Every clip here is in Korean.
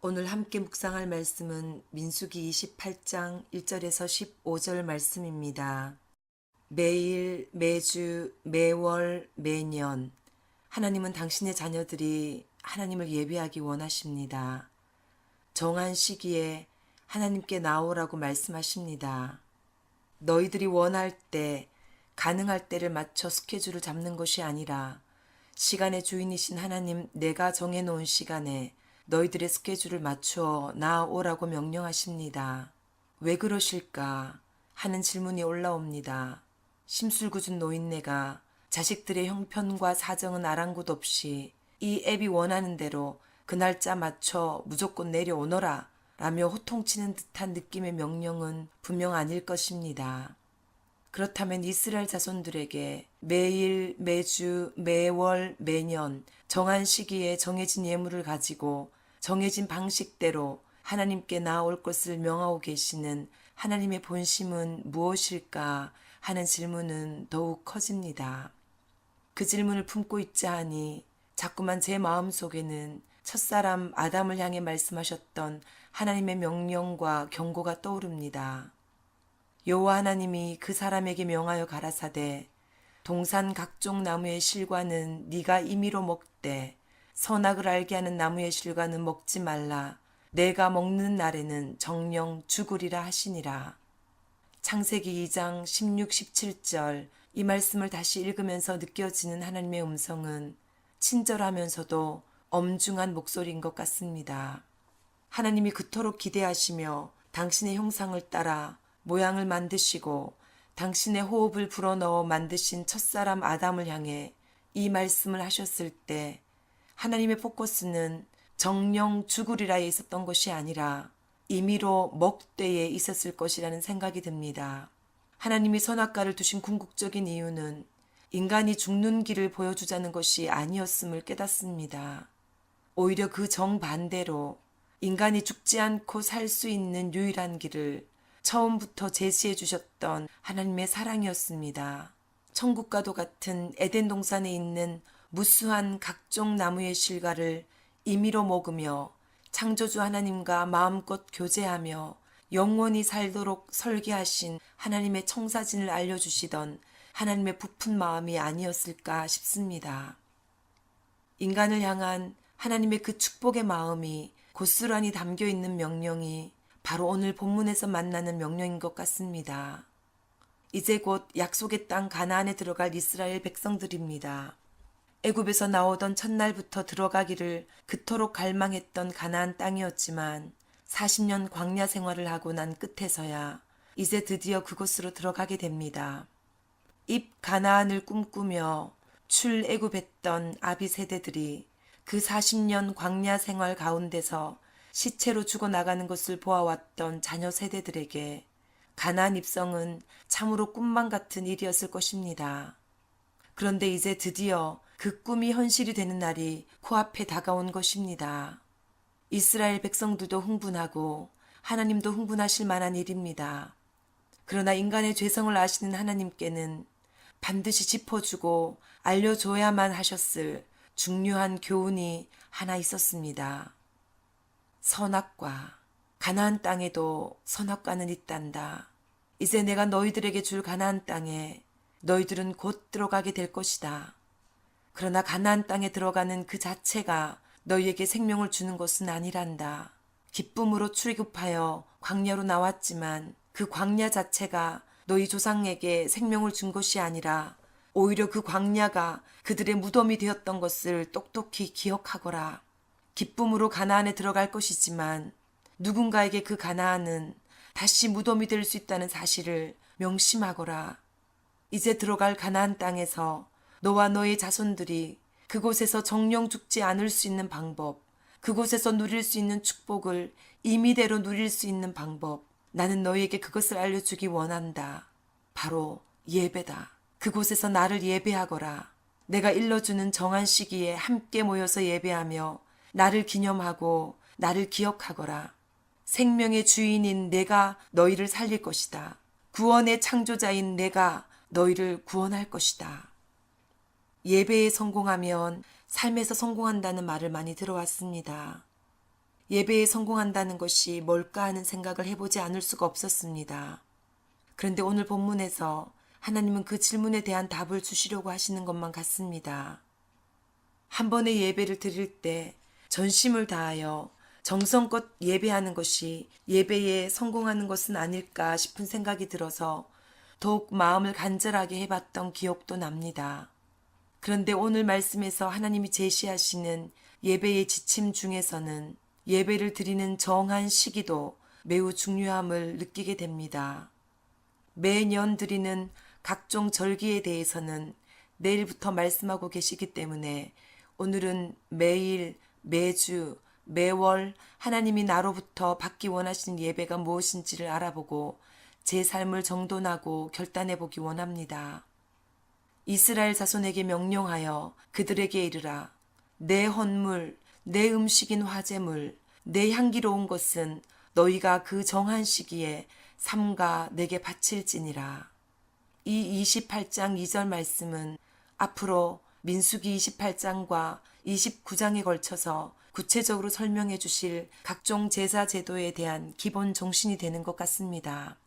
오늘 함께 묵상할 말씀은 민수기 28장 1절에서 15절 말씀입니다. 매일, 매주, 매월, 매년 하나님은 당신의 자녀들이 하나님을 예배하기 원하십니다. 정한 시기에 하나님께 나오라고 말씀하십니다. 너희들이 원할 때, 가능할 때를 맞춰 스케줄을 잡는 것이 아니라 시간의 주인이신 하나님 내가 정해놓은 시간에 너희들의 스케줄을 맞추어 나오라고 명령하십니다. 왜 그러실까 하는 질문이 올라옵니다. 심술궂은 노인네가 자식들의 형편과 사정은 아랑곳 없이 이 애비 원하는 대로 그 날짜 맞춰 무조건 내려오너라 라며 호통치는 듯한 느낌의 명령은 분명 아닐 것입니다. 그렇다면 이스라엘 자손들에게 매일, 매주, 매월, 매년 정한 시기에 정해진 예물을 가지고 정해진 방식대로 하나님께 나아올 것을 명하고 계시는 하나님의 본심은 무엇일까 하는 질문은 더욱 커집니다. 그 질문을 품고 있자 하니 자꾸만 제 마음속에는 첫사람 아담을 향해 말씀하셨던 하나님의 명령과 경고가 떠오릅니다. 여호와 하나님이 그 사람에게 명하여 가라사대 동산 각종 나무의 실과는 네가 임의로 먹되 선악을 알게 하는 나무의 실과는 먹지 말라. 내가 먹는 날에는 정령 죽으리라 하시니라. 창세기 2장 16, 17절 이 말씀을 다시 읽으면서 느껴지는 하나님의 음성은 친절하면서도 엄중한 목소리인 것 같습니다. 하나님이 그토록 기대하시며 당신의 형상을 따라 모양을 만드시고 당신의 호흡을 불어넣어 만드신 첫사람 아담을 향해 이 말씀을 하셨을 때 하나님의 포커스는 정령 죽으리라에 있었던 것이 아니라 임의로 먹되에 있었을 것이라는 생각이 듭니다. 하나님이 선악과를 두신 궁극적인 이유는 인간이 죽는 길을 보여주자는 것이 아니었음을 깨닫습니다. 오히려 그 정반대로 인간이 죽지 않고 살 수 있는 유일한 길을 처음부터 제시해 주셨던 하나님의 사랑이었습니다. 천국과도 같은 에덴 동산에 있는 무수한 각종 나무의 실과를 임의로 먹으며 창조주 하나님과 마음껏 교제하며 영원히 살도록 설계하신 하나님의 청사진을 알려주시던 하나님의 부푼 마음이 아니었을까 싶습니다. 인간을 향한 하나님의 그 축복의 마음이 고스란히 담겨 있는 명령이 바로 오늘 본문에서 만나는 명령인 것 같습니다. 이제 곧 약속의 땅 가나안에 들어갈 이스라엘 백성들입니다. 애굽에서 나오던 첫날부터 들어가기를 그토록 갈망했던 가나안 땅이었지만 40년 광야 생활을 하고 난 끝에서야 이제 드디어 그곳으로 들어가게 됩니다. 입 가나안을 꿈꾸며 출애굽했던 아비 세대들이 그 40년 광야 생활 가운데서 시체로 죽어나가는 것을 보아왔던 자녀 세대들에게 가나안 입성은 참으로 꿈만 같은 일이었을 것입니다. 그런데 이제 드디어 그 꿈이 현실이 되는 날이 코앞에 다가온 것입니다. 이스라엘 백성들도 흥분하고 하나님도 흥분하실 만한 일입니다. 그러나 인간의 죄성을 아시는 하나님께는 반드시 짚어주고 알려줘야만 하셨을 중요한 교훈이 하나 있었습니다. 선악과. 가나안 땅에도 선악과는 있단다. 이제 내가 너희들에게 줄 가나안 땅에 너희들은 곧 들어가게 될 것이다. 그러나 가나안 땅에 들어가는 그 자체가 너희에게 생명을 주는 것은 아니란다. 기쁨으로 출애굽하여 광야로 나왔지만 그 광야 자체가 너희 조상에게 생명을 준 것이 아니라 오히려 그 광야가 그들의 무덤이 되었던 것을 똑똑히 기억하거라. 기쁨으로 가나안에 들어갈 것이지만 누군가에게 그 가나안은 다시 무덤이 될 수 있다는 사실을 명심하거라. 이제 들어갈 가나안 땅에서 너와 너의 자손들이 그곳에서 정령 죽지 않을 수 있는 방법, 그곳에서 누릴 수 있는 축복을 임의대로 누릴 수 있는 방법, 나는 너희에게 그것을 알려주기 원한다. 바로 예배다. 그곳에서 나를 예배하거라. 내가 일러주는 정한 시기에 함께 모여서 예배하며 나를 기념하고 나를 기억하거라. 생명의 주인인 내가 너희를 살릴 것이다. 구원의 창조자인 내가 너희를 구원할 것이다. 예배에 성공하면 삶에서 성공한다는 말을 많이 들어왔습니다. 예배에 성공한다는 것이 뭘까 하는 생각을 해보지 않을 수가 없었습니다. 그런데 오늘 본문에서 하나님은 그 질문에 대한 답을 주시려고 하시는 것만 같습니다. 한 번의 예배를 드릴 때 전심을 다하여 정성껏 예배하는 것이 예배에 성공하는 것은 아닐까 싶은 생각이 들어서 더욱 마음을 간절하게 해봤던 기억도 납니다. 그런데 오늘 말씀에서 하나님이 제시하시는 예배의 지침 중에서는 예배를 드리는 정한 시기도 매우 중요함을 느끼게 됩니다. 매년 드리는 각종 절기에 대해서는 내일부터 말씀하고 계시기 때문에 오늘은 매일, 매주, 매월 하나님이 나로부터 받기 원하시는 예배가 무엇인지를 알아보고 제 삶을 정돈하고 결단해 보기 원합니다. 이스라엘 자손에게 명령하여 그들에게 이르라. 내 헌물, 내 음식인 화제물, 내 향기로운 것은 너희가 그 정한 시기에 삼가 내게 바칠지니라. 이 28장 2절 말씀은 앞으로 민수기 28장과 29장에 걸쳐서 구체적으로 설명해 주실 각종 제사 제도에 대한 기본 정신이 되는 것 같습니다.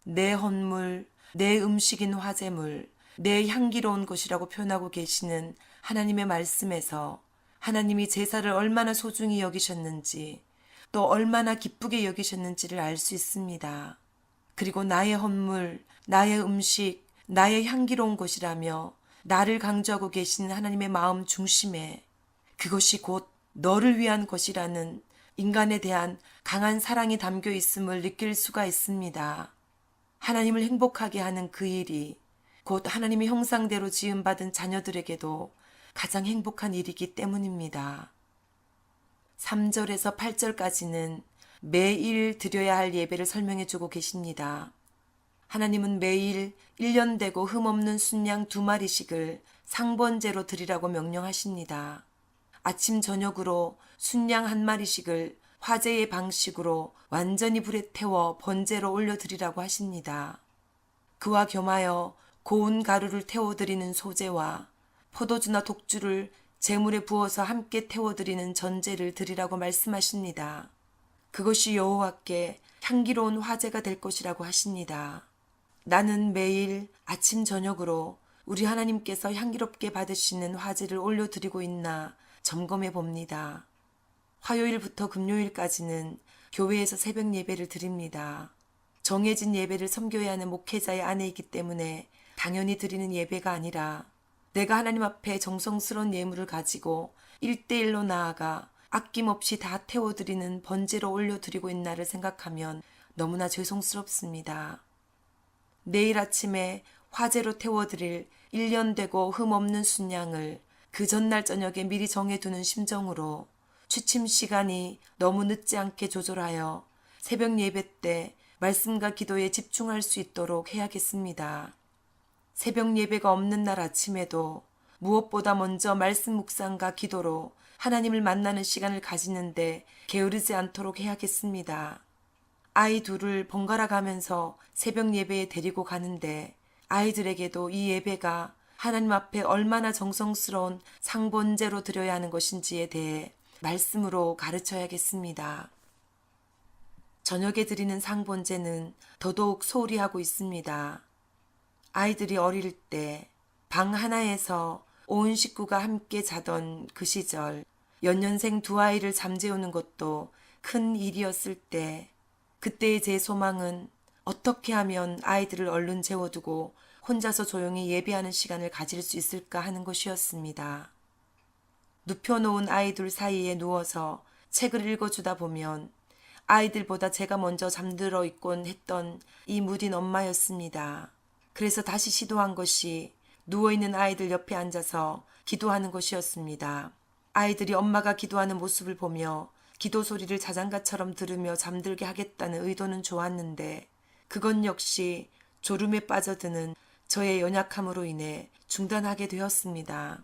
내 헌물, 내 음식인 화제물, 내 향기로운 것이라고 표현하고 계시는 하나님의 말씀에서 하나님이 제사를 얼마나 소중히 여기셨는지 또 얼마나 기쁘게 여기셨는지를 알 수 있습니다. 그리고 나의 헌물, 나의 음식, 나의 향기로운 것이라며 나를 강조하고 계신 하나님의 마음 중심에 그것이 곧 너를 위한 것이라는 인간에 대한 강한 사랑이 담겨 있음을 느낄 수가 있습니다. 하나님을 행복하게 하는 그 일이 곧 하나님의 형상대로 지음받은 자녀들에게도 가장 행복한 일이기 때문입니다. 3절에서 8절까지는 매일 드려야 할 예배를 설명해 주고 계십니다. 하나님은 매일 1년 되고 흠없는 순양 2마리씩을 상번제로 드리라고 명령하십니다. 아침 저녁으로 순양 1마리씩을 화제의 방식으로 완전히 불에 태워 번제로 올려드리라고 하십니다. 그와 겸하여 고운 가루를 태워드리는 소제와 포도주나 독주를 제물에 부어서 함께 태워드리는 전제를 드리라고 말씀하십니다. 그것이 여호와께 향기로운 화제가 될 것이라고 하십니다. 나는 매일 아침 저녁으로 우리 하나님께서 향기롭게 받으시는 화제를 올려드리고 있나 점검해 봅니다. 화요일부터 금요일까지는 교회에서 새벽 예배를 드립니다. 정해진 예배를 섬겨야 하는 목회자의 아내이기 때문에 당연히 드리는 예배가 아니라 내가 하나님 앞에 정성스러운 예물을 가지고 1대1로 나아가 아낌없이 다 태워드리는 번제로 올려드리고 있나를 생각하면 너무나 죄송스럽습니다. 내일 아침에 화제로 태워드릴 1년 되고 흠없는 순양을 그 전날 저녁에 미리 정해두는 심정으로 취침 시간이 너무 늦지 않게 조절하여 새벽 예배 때 말씀과 기도에 집중할 수 있도록 해야겠습니다. 새벽 예배가 없는 날 아침에도 무엇보다 먼저 말씀 묵상과 기도로 하나님을 만나는 시간을 가지는데 게으르지 않도록 해야겠습니다. 아이 둘을 번갈아 가면서 새벽 예배에 데리고 가는데 아이들에게도 이 예배가 하나님 앞에 얼마나 정성스러운 상번제로 드려야 하는 것인지에 대해 말씀으로 가르쳐야겠습니다. 저녁에 드리는 상번제는 더더욱 소홀히 하고 있습니다. 아이들이 어릴 때 방 하나에서 온 식구가 함께 자던 그 시절 연년생 2아이를 잠재우는 것도 큰 일이었을 때 그때의 제 소망은 어떻게 하면 아이들을 얼른 재워두고 혼자서 조용히 예배하는 시간을 가질 수 있을까 하는 것이었습니다. 눕혀놓은 아이들 사이에 누워서 책을 읽어주다 보면 아이들보다 제가 먼저 잠들어 있곤 했던 이 무딘 엄마였습니다. 그래서 다시 시도한 것이 누워있는 아이들 옆에 앉아서 기도하는 것이었습니다. 아이들이 엄마가 기도하는 모습을 보며 기도 소리를 자장가처럼 들으며 잠들게 하겠다는 의도는 좋았는데 그건 역시 졸음에 빠져드는 저의 연약함으로 인해 중단하게 되었습니다.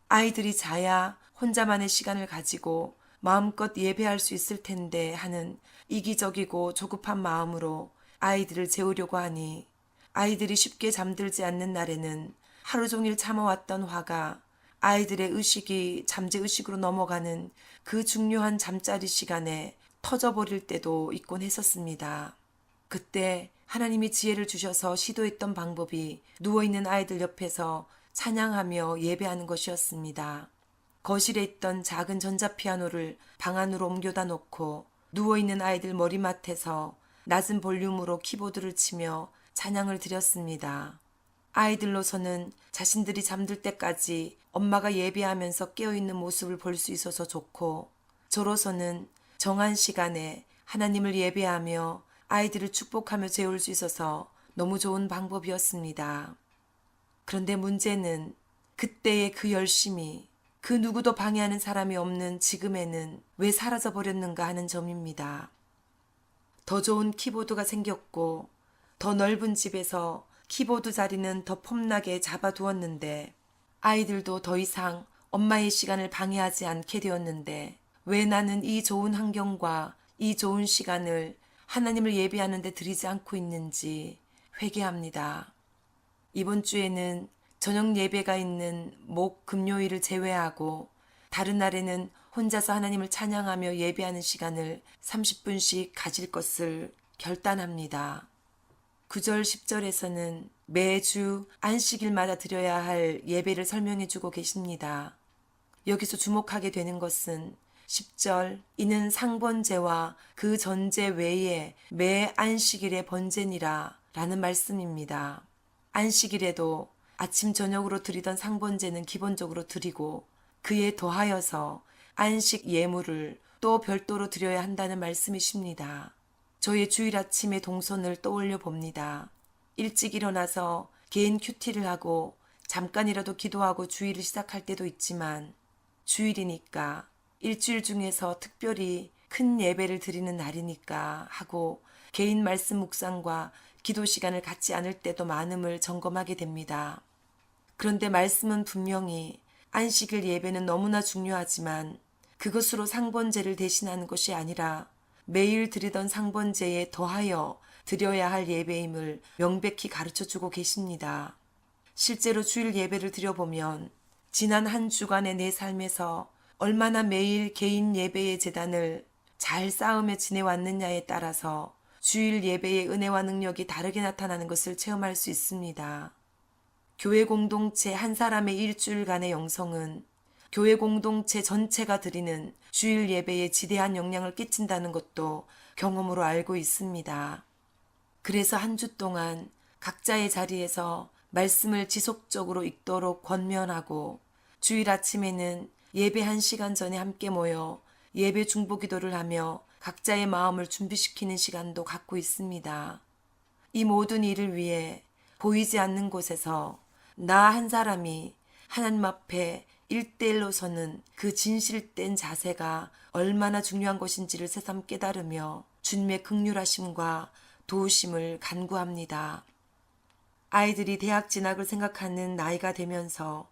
아이들이 자야 혼자만의 시간을 가지고 마음껏 예배할 수 있을 텐데 하는 이기적이고 조급한 마음으로 아이들을 재우려고 하니 아이들이 쉽게 잠들지 않는 날에는 하루 종일 참아왔던 화가 아이들의 의식이 잠재의식으로 넘어가는 그 중요한 잠자리 시간에 터져버릴 때도 있곤 했었습니다. 그때 하나님이 지혜를 주셔서 시도했던 방법이 누워있는 아이들 옆에서 찬양하며 예배하는 것이었습니다. 거실에 있던 작은 전자피아노를 방 안으로 옮겨다 놓고 누워있는 아이들 머리맡에서 낮은 볼륨으로 키보드를 치며 찬양을 드렸습니다. 아이들로서는 자신들이 잠들 때까지 엄마가 예배하면서 깨어있는 모습을 볼 수 있어서 좋고, 저로서는 정한 시간에 하나님을 예배하며 아이들을 축복하며 재울 수 있어서 너무 좋은 방법이었습니다. 그런데 문제는 그때의 그 열심이 그 누구도 방해하는 사람이 없는 지금에는 왜 사라져 버렸는가 하는 점입니다. 더 좋은 키보드가 생겼고 더 넓은 집에서 키보드 자리는 더 폼나게 잡아두었는데, 아이들도 더 이상 엄마의 시간을 방해하지 않게 되었는데, 왜 나는 이 좋은 환경과 이 좋은 시간을 하나님을 예배하는 데 들이지 않고 있는지 회개합니다. 이번 주에는 저녁 예배가 있는 목, 금요일을 제외하고 다른 날에는 혼자서 하나님을 찬양하며 예배하는 시간을 30분씩 가질 것을 결단합니다. 9절, 10절에서는 매주 안식일마다 드려야 할 예배를 설명해 주고 계십니다. 여기서 주목하게 되는 것은 10절, 이는 상번제와 그 전제 외에 매 안식일의 번제니라 라는 말씀입니다. 안식일에도 아침 저녁으로 드리던 상번제는 기본적으로 드리고 그에 더하여서 안식 예물을 또 별도로 드려야 한다는 말씀이십니다. 저의 주일 아침의 동선을 떠올려 봅니다. 일찍 일어나서 개인 큐티를 하고 잠깐이라도 기도하고 주일을 시작할 때도 있지만, 주일이니까 일주일 중에서 특별히 큰 예배를 드리는 날이니까 하고 개인 말씀 묵상과 기도 시간을 갖지 않을 때도 많음을 점검하게 됩니다. 그런데 말씀은 분명히 안식일 예배는 너무나 중요하지만 그것으로 상번제를 대신하는 것이 아니라 매일 드리던 상번제에 더하여 드려야 할 예배임을 명백히 가르쳐주고 계십니다. 실제로 주일 예배를 드려보면 지난 한 주간의 내 삶에서 얼마나 매일 개인 예배의 제단을 잘 쌓으며 지내왔느냐에 따라서 주일 예배의 은혜와 능력이 다르게 나타나는 것을 체험할 수 있습니다. 교회 공동체 한 사람의 일주일간의 영성은 교회 공동체 전체가 드리는 주일 예배에 지대한 영향을 끼친다는 것도 경험으로 알고 있습니다. 그래서 한 주 동안 각자의 자리에서 말씀을 지속적으로 읽도록 권면하고, 주일 아침에는 예배 1시간 전에 함께 모여 예배 중보기도를 하며 각자의 마음을 준비시키는 시간도 갖고 있습니다. 이 모든 일을 위해 보이지 않는 곳에서 나 한 사람이 하나님 앞에 1대1로 서는 그 진실된 자세가 얼마나 중요한 것인지를 새삼 깨달으며 주님의 긍휼하심과 도우심을 간구합니다. 아이들이 대학 진학을 생각하는 나이가 되면서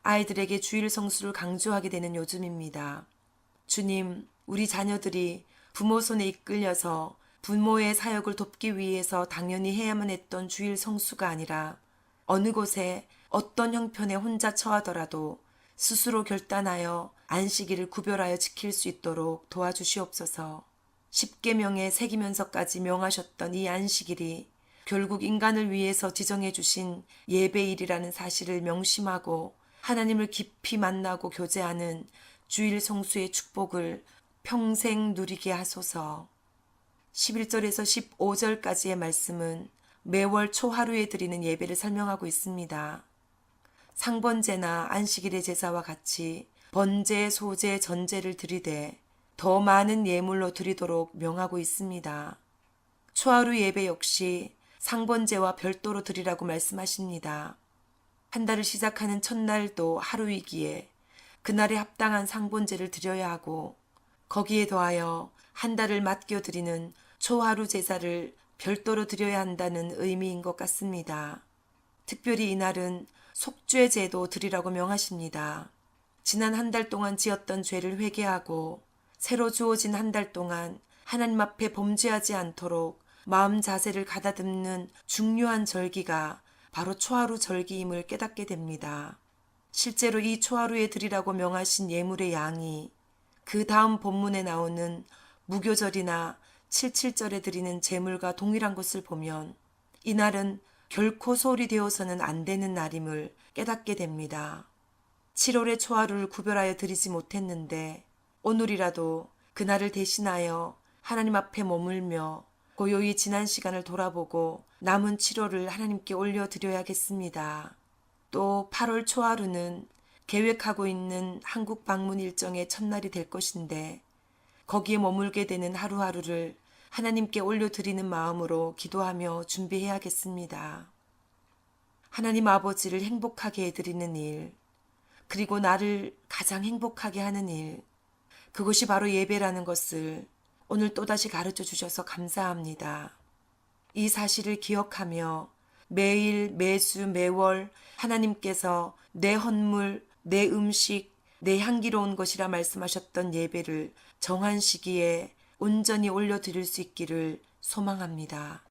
아이들에게 주일 성수를 강조하게 되는 요즘입니다. 주님, 우리 자녀들이 부모 손에 이끌려서 부모의 사역을 돕기 위해서 당연히 해야만 했던 주일 성수가 아니라 어느 곳에 어떤 형편에 혼자 처하더라도 스스로 결단하여 안식일을 구별하여 지킬 수 있도록 도와주시옵소서. 10계명에 새기면서까지 명하셨던 이 안식일이 결국 인간을 위해서 지정해 주신 예배일이라는 사실을 명심하고 하나님을 깊이 만나고 교제하는 주일 성수의 축복을 평생 누리게 하소서. 11절에서 15절까지의 말씀은 매월 초하루에 드리는 예배를 설명하고 있습니다. 상번제나 안식일의 제사와 같이 번제, 소제, 전제를 드리되 더 많은 예물로 드리도록 명하고 있습니다. 초하루 예배 역시 상번제와 별도로 드리라고 말씀하십니다. 한 달을 시작하는 첫날도 하루이기에 그날에 합당한 상번제를 드려야 하고, 거기에 더하여 한 달을 맡겨드리는 초하루 제사를 별도로 드려야 한다는 의미인 것 같습니다. 특별히 이날은 속죄제도 드리라고 명하십니다. 지난 한 달 동안 지었던 죄를 회개하고 새로 주어진 한 달 동안 하나님 앞에 범죄하지 않도록 마음 자세를 가다듬는 중요한 절기가 바로 초하루 절기임을 깨닫게 됩니다. 실제로 이 초하루에 드리라고 명하신 예물의 양이 그 다음 본문에 나오는 무교절이나 칠칠절에 드리는 제물과 동일한 것을 보면 이날은 결코 소홀히 되어서는 안 되는 날임을 깨닫게 됩니다. 7월의 초하루를 구별하여 드리지 못했는데 오늘이라도 그날을 대신하여 하나님 앞에 머물며 고요히 지난 시간을 돌아보고 남은 7월을 하나님께 올려드려야겠습니다. 또 8월 초하루는 계획하고 있는 한국 방문 일정의 첫날이 될 것인데 거기에 머물게 되는 하루하루를 하나님께 올려드리는 마음으로 기도하며 준비해야겠습니다. 하나님 아버지를 행복하게 해드리는 일, 그리고 나를 가장 행복하게 하는 일, 그것이 바로 예배라는 것을 오늘 또다시 가르쳐 주셔서 감사합니다. 이 사실을 기억하며 매일, 매주, 매월 하나님께서 내 헌물, 내 음식, 내 향기로운 것이라 말씀하셨던 예배를 정한 시기에 온전히 올려드릴 수 있기를 소망합니다.